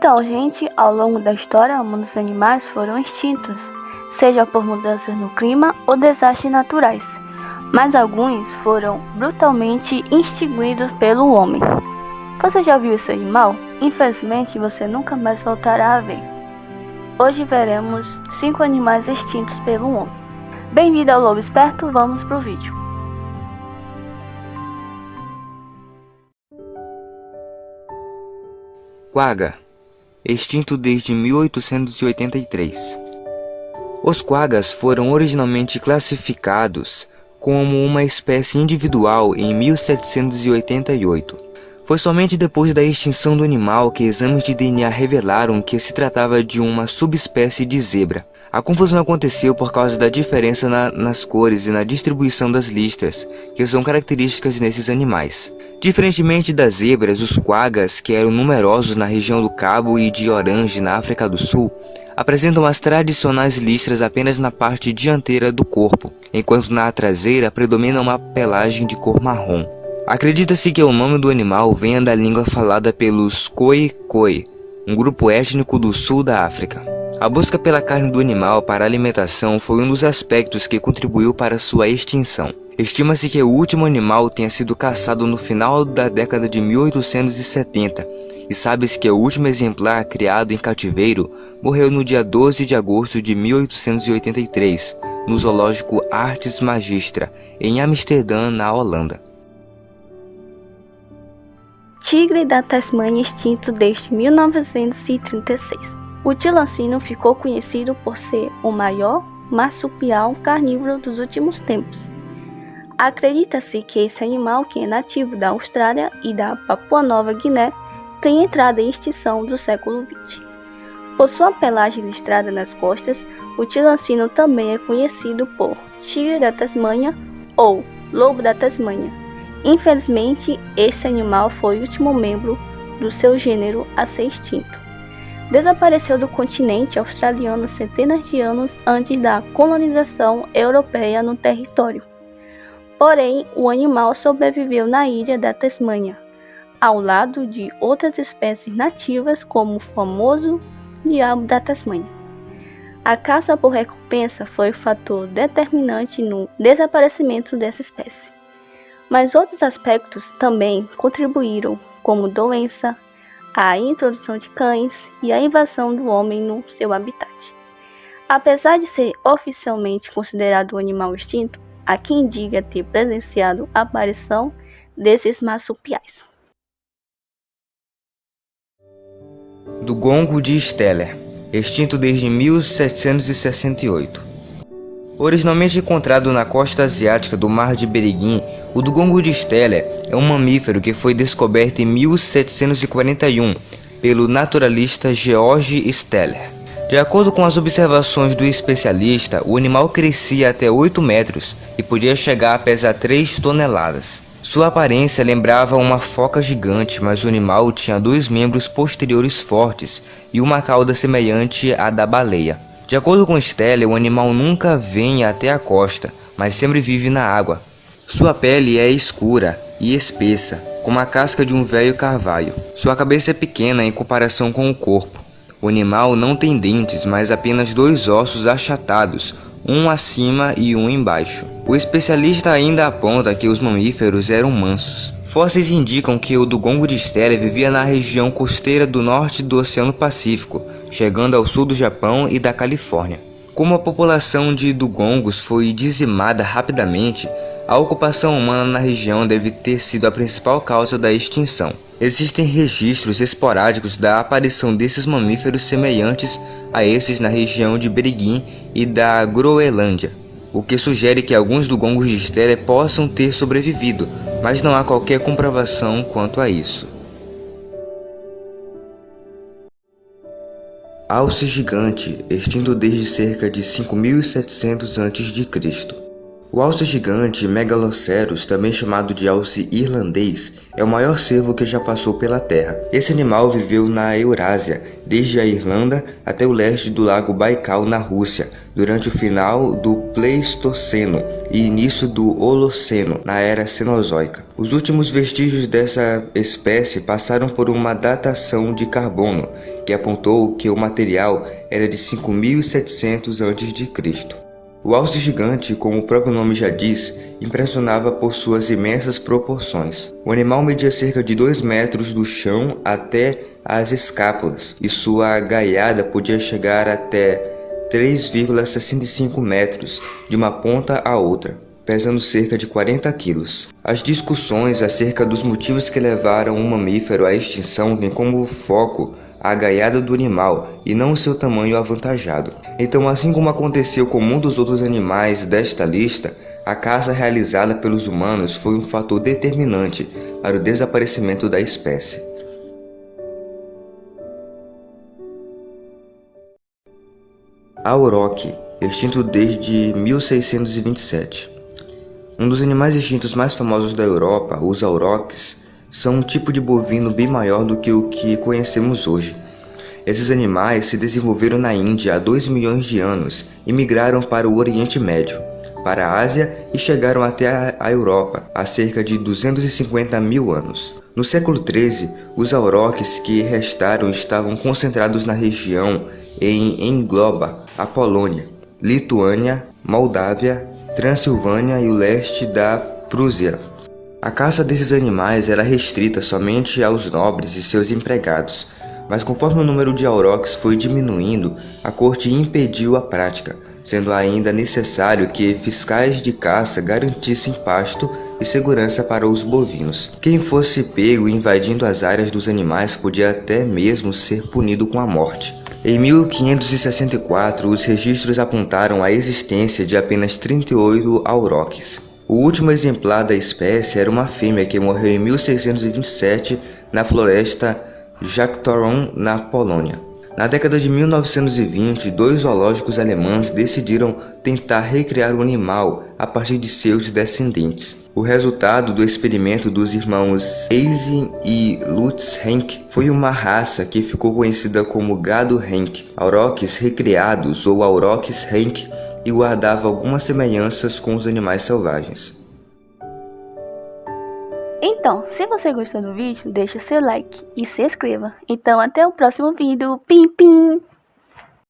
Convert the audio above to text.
Então, gente, ao longo da história, muitos animais foram extintos, seja por mudanças no clima ou desastres naturais, mas alguns foram brutalmente extinguidos pelo homem. Você já viu esse animal? Infelizmente, você nunca mais voltará a ver. Hoje veremos 5 animais extintos pelo homem. Bem-vindo ao Lobo Esperto, vamos pro vídeo. Quagga, extinto desde 1883. Os quaggas foram originalmente classificados como uma espécie individual em 1788. Foi somente depois da extinção do animal que exames de DNA revelaram que se tratava de uma subespécie de zebra. A confusão aconteceu por causa da diferença nas cores e na distribuição das listras, que são características nesses animais. Diferentemente das zebras, os quaggas, que eram numerosos na região do Cabo e de Orange, na África do Sul, apresentam as tradicionais listras apenas na parte dianteira do corpo, enquanto na traseira predomina uma pelagem de cor marrom. Acredita-se que o nome do animal venha da língua falada pelos Khoi-Khoi, um grupo étnico do sul da África. A busca pela carne do animal para alimentação foi um dos aspectos que contribuiu para sua extinção. Estima-se que o último animal tenha sido caçado no final da década de 1870, e sabe-se que o último exemplar criado em cativeiro morreu no dia 12 de agosto de 1883, no zoológico Artes Magistra, em Amsterdã, na Holanda. Tigre da Tasmânia extinto desde 1936. O tilacino ficou conhecido por ser o maior marsupial carnívoro dos últimos tempos. Acredita-se que esse animal, que é nativo da Austrália e da Papua Nova Guiné, tem entrado em extinção do século XX. Por sua pelagem listrada nas costas, o tilacino também é conhecido por tigre da Tasmânia ou lobo da Tasmânia. Infelizmente, esse animal foi o último membro do seu gênero a ser extinto. Desapareceu do continente australiano centenas de anos antes da colonização europeia no território. Porém, o animal sobreviveu na ilha da Tasmânia, ao lado de outras espécies nativas como o famoso diabo da Tasmânia. A caça por recompensa foi o fator determinante no desaparecimento dessa espécie. Mas outros aspectos também contribuíram, como doença, a introdução de cães e a invasão do homem no seu habitat. Apesar de ser oficialmente considerado um animal extinto, há quem diga ter presenciado a aparição desses marsupiais. Dugongo de Steller, extinto desde 1768. Originalmente encontrado na costa asiática do Mar de Bereguim, o dugongo de Steller é um mamífero que foi descoberto em 1741 pelo naturalista George Steller. De acordo com as observações do especialista, o animal crescia até 8 metros e podia chegar a pesar 3 toneladas. Sua aparência lembrava uma foca gigante, mas o animal tinha 2 membros posteriores fortes e uma cauda semelhante à da baleia. De acordo com Steller, o animal nunca vem até a costa, mas sempre vive na água. Sua pele é escura e espessa, como a casca de um velho carvalho. Sua cabeça é pequena em comparação com o corpo. O animal não tem dentes, mas apenas 2 ossos achatados, um acima e um embaixo. O especialista ainda aponta que os mamíferos eram mansos. Fósseis indicam que o dugongo de Steller vivia na região costeira do norte do Oceano Pacífico, chegando ao sul do Japão e da Califórnia. Como a população de dugongos foi dizimada rapidamente, a ocupação humana na região deve ter sido a principal causa da extinção. Existem registros esporádicos da aparição desses mamíferos semelhantes a esses na região de Bereguim e da Groenlândia, o que sugere que alguns dugongos de Steller possam ter sobrevivido, mas não há qualquer comprovação quanto a isso. Alce gigante, extinto desde cerca de 5.700 a.C. O alce gigante Megaloceros, também chamado de alce irlandês, é o maior cervo que já passou pela Terra. Esse animal viveu na Eurásia, desde a Irlanda até o leste do lago Baikal na Rússia, durante o final do Pleistoceno e início do Holoceno, na era Cenozoica. Os últimos vestígios dessa espécie passaram por uma datação de carbono, que apontou que o material era de 5.700 a.C. O alce gigante, como o próprio nome já diz, impressionava por suas imensas proporções. O animal media cerca de 2 metros do chão até as escápulas, e sua gaiada podia chegar até 3,65 metros de uma ponta a outra, pesando cerca de 40 quilos. As discussões acerca dos motivos que levaram um mamífero à extinção têm como foco a gaiada do animal e não o seu tamanho avantajado. Então, assim como aconteceu com muitos outros animais desta lista, a caça realizada pelos humanos foi um fator determinante para o desaparecimento da espécie. Auroch, extinto desde 1627. Um dos animais extintos mais famosos da Europa, os aurochs, são um tipo de bovino bem maior do que o que conhecemos hoje. Esses animais se desenvolveram na Índia há 2 milhões de anos e migraram para o Oriente Médio, para a Ásia e chegaram até a Europa há cerca de 250 mil anos. No século XIII, os aurochs que restaram estavam concentrados na região em engloba a Polônia, Lituânia, Moldávia, Transilvânia e o leste da Prússia. A caça desses animais era restrita somente aos nobres e seus empregados, mas conforme o número de aurochs foi diminuindo, a corte impediu a prática, sendo ainda necessário que fiscais de caça garantissem pasto e segurança para os bovinos. Quem fosse pego invadindo as áreas dos animais podia até mesmo ser punido com a morte. Em 1564, os registros apontaram a existência de apenas 38 aurochs. O último exemplar da espécie era uma fêmea que morreu em 1627 na floresta Jagdtoron, na Polônia. Na década de 1920, 2 zoológicos alemães decidiram tentar recriar o animal a partir de seus descendentes. O resultado do experimento dos irmãos Eisen e Lutz Henk foi uma raça que ficou conhecida como gado Henk, aurochs recriados ou aurochs Henk, e guardava algumas semelhanças com os animais selvagens. Então, se você gostou do vídeo, deixe o seu like e se inscreva. Então, até o próximo vídeo. Pim, pim!